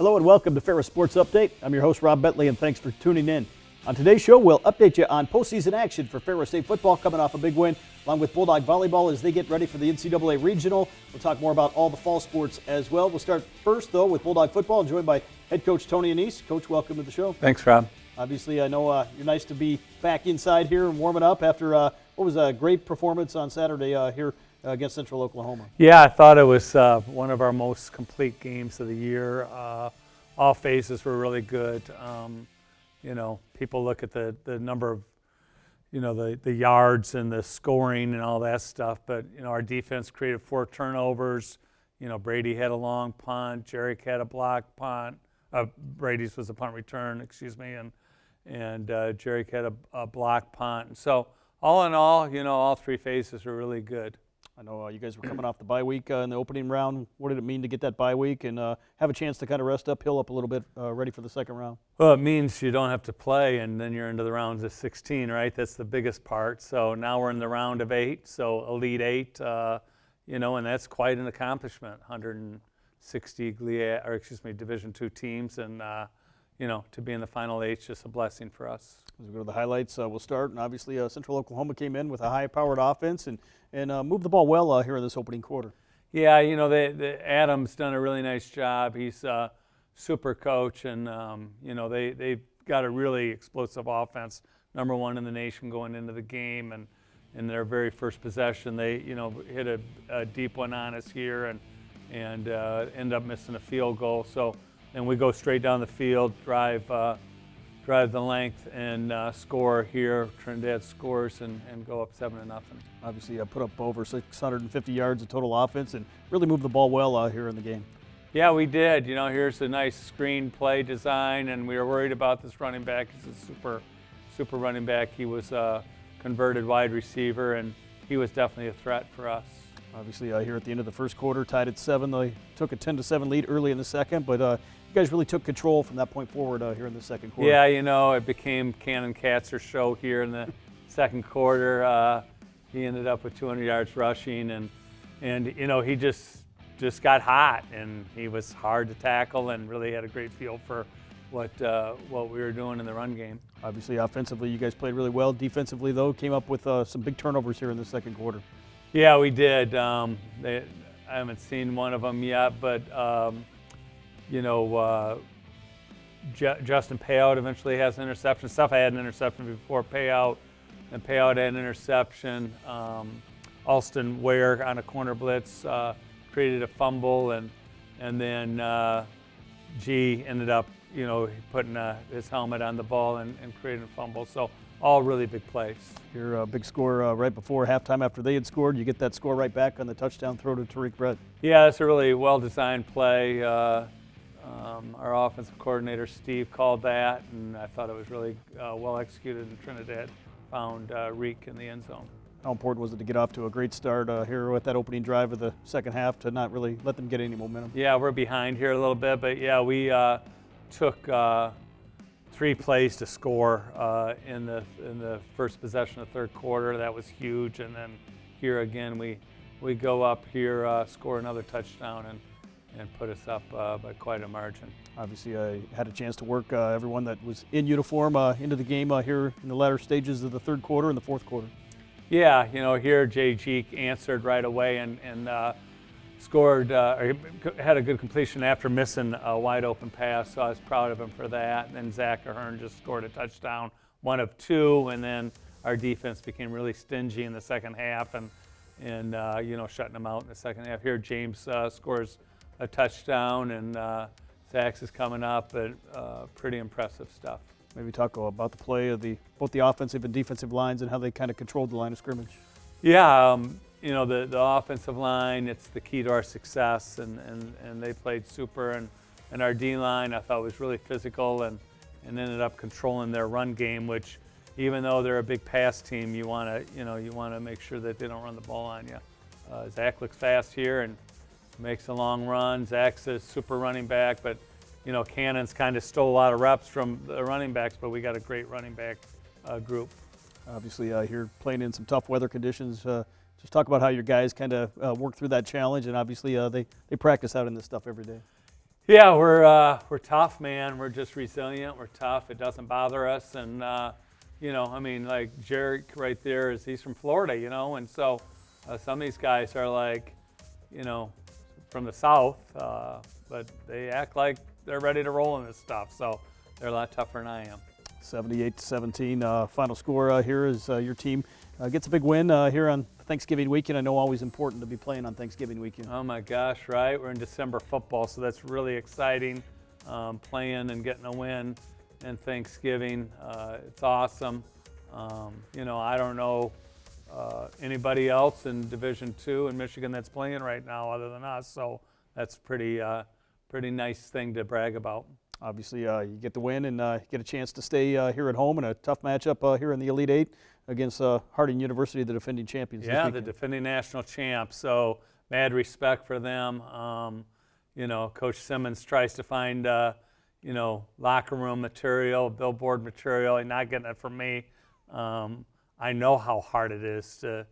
Hello and welcome to Ferris Sports Update. I'm your host, Rob Bentley, and thanks for tuning in. On today's show, we'll update you on postseason action for Ferris State football coming off a big win, along with Bulldog volleyball as they get ready for the NCAA Regional. We'll talk more about all the fall sports as well. We'll start first, though, with Bulldog football, joined by head coach Tony Annese. Coach, welcome to the show. Thanks, Rob. Obviously, I know you're nice to be back inside here and warming up after what was a great performance on Saturday here against Central Oklahoma. Yeah, I thought it was one of our most complete games of the year. All phases were really good. People look at the number of, the yards and the scoring and all that stuff, but, our defense created 4 turnovers. Brady had a long punt, Jarek had a block punt. Brady's was a punt return, and Jarek had a block punt. And so all in all, all 3 phases were really good. I know you guys were coming off the bye week in the opening round. What did it mean to get that bye week and have a chance to kind of rest up, heal up a little bit, ready for the second round? Well, it means you don't have to play, and then you're into the rounds of 16, right? That's the biggest part. So now we're in the round of 8, so Elite 8, and that's quite an accomplishment. 160 Division II teams, and to be in the final 8 is just a blessing for us. As we go to the highlights, we'll start. And obviously, Central Oklahoma came in with a high-powered offense and moved the ball well here in this opening quarter. Yeah, Adam's done a really nice job. He's a super coach, and they've got a really explosive offense, number 1 in the nation going into the game. And in their very first possession, they hit a deep one on us here and end up missing a field goal. So then we go straight down the field, drive the length, and score here. Trinidad scores and go up 7-0. Obviously, put up over 650 yards of total offense and really moved the ball well here in the game. Yeah, we did. Here's a nice screen play design, and we were worried about this running back. He's a super running back. He was a converted wide receiver, and he was definitely a threat for us. Obviously, here at the end of the first quarter, tied at 7. They took a 10-7 lead early in the second, but you guys really took control from that point forward here in the second quarter. Yeah, it became Cannon Katzer's show here in the second quarter. He ended up with 200 yards rushing, and he just got hot, and he was hard to tackle and really had a great feel for what we were doing in the run game. Obviously, offensively, you guys played really well. Defensively, though, came up with some big turnovers here in the second quarter. Yeah, we did. I haven't seen one of them yet, but Justin Payout eventually has an interception. Stuff had an interception before Payout, and Payout had an interception. Alston Ware on a corner blitz created a fumble, and then G ended up putting his helmet on the ball and creating a fumble. So all really big plays. Your big score right before halftime after they had scored. You get that score right back on the touchdown throw to Tariq Brett. Yeah, that's a really well-designed play. Our offensive coordinator, Steve, called that, and I thought it was really well executed, and Trinidad found Reek in the end zone. How important was it to get off to a great start here with that opening drive of the second half to not really let them get any momentum? Yeah, we're behind here a little bit, but yeah, we took 3 plays to score in the first possession of the third quarter. That was huge, and then here again we go up here, score another touchdown, and put us up by quite a margin. Obviously, I had a chance to work everyone that was in uniform into the game here in the latter stages of the third quarter and the fourth quarter. Yeah, here Jay Jeek answered right away and scored, had a good completion after missing a wide open pass, so I was proud of him for that. And then Zach Ahern just scored a touchdown, 1 of 2, and then our defense became really stingy in the second half and shutting them out in the second half. Here James scores a touchdown, and Zach's is coming up, but pretty impressive stuff. Maybe talk about the play of both the offensive and defensive lines and how they kind of controlled the line of scrimmage. Yeah, the offensive line, it's the key to our success, and they played super, and our D-line I thought was really physical and ended up controlling their run game, which even though they're a big pass team, you want to make sure that they don't run the ball on you. Zach looks fast here and makes a long run. Zach's a super running back, but Cannon's kind of stole a lot of reps from the running backs, but we got a great running back group. Obviously, here playing in some tough weather conditions. Just talk about how your guys kind of work through that challenge, and obviously they practice out in this stuff every day. Yeah, we're tough, man. We're just resilient. We're tough. It doesn't bother us, and I mean, like Jarek right there he's from Florida, and so some of these guys are like, from the South, but they act like they're ready to roll in this stuff. So they're a lot tougher than I am. 78-17 final score here as your team gets a big win here on Thanksgiving weekend. I know always important to be playing on Thanksgiving weekend. Oh my gosh, right? We're in December football, so that's really exciting. Playing and getting a win and Thanksgiving, it's awesome. I don't know anybody else in Division II in Michigan that's playing right now other than us, so that's pretty nice thing to brag about. Obviously, you get the win and get a chance to stay here at home in a tough matchup here in the Elite Eight against Harding University, the defending champions. Yeah, the defending national champs. So mad respect for them. Coach Simmons tries to find locker room material, billboard material. He's not getting it from me. I know how hard it is to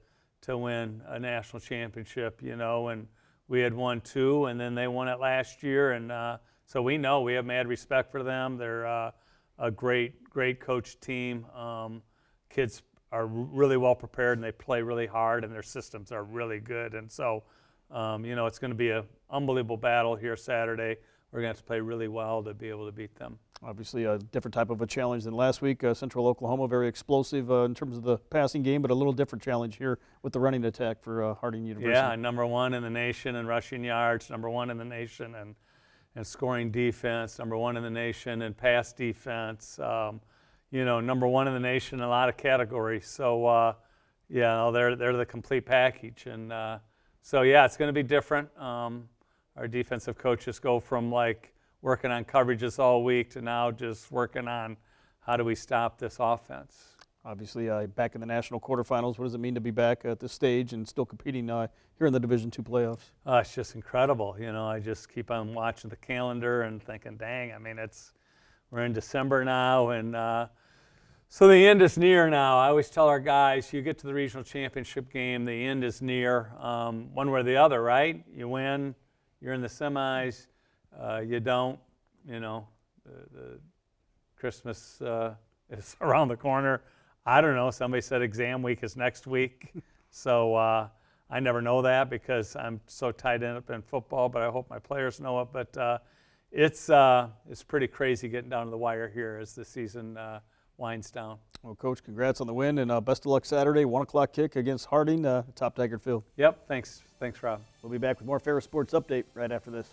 win a national championship. And we had won 2, and then they won it last year, and so we know we have mad respect for them. They're a great coach team. Kids are really well prepared, and they play really hard, and their systems are really good. And so, it's going to be an unbelievable battle here Saturday. We're going to have to play really well to be able to beat them. Obviously, a different type of a challenge than last week. Central Oklahoma, very explosive in terms of the passing game, but a little different challenge here with the running attack for Harding University. Yeah, number 1 in the nation in rushing yards, number 1 in the nation and scoring defense, number 1 in the nation in pass defense, number 1 in the nation in a lot of categories. So, they're the complete package. And so, it's going to be different. Our defensive coaches go from like working on coverages all week to now just working on how do we stop this offense. Obviously, back in the national quarterfinals, what does it mean to be back at this stage and still competing here in the Division II playoffs? It's just incredible. I just keep on watching the calendar and thinking, dang, I mean, we're in December now, and so the end is near now. I always tell our guys, you get to the regional championship game, the end is near, one way or the other, right? You win, you're in the semis, you don't, the Christmas is around the corner. I don't know. Somebody said exam week is next week. So I never know that because I'm so tied up in football, but I hope my players know it. But it's pretty crazy getting down to the wire here as the season winds down. Well, Coach, congrats on the win, and best of luck Saturday, 1 o'clock kick against Harding, Top Taggart Field. Yep. Thanks, Rob. We'll be back with more Ferris Sports Update right after this.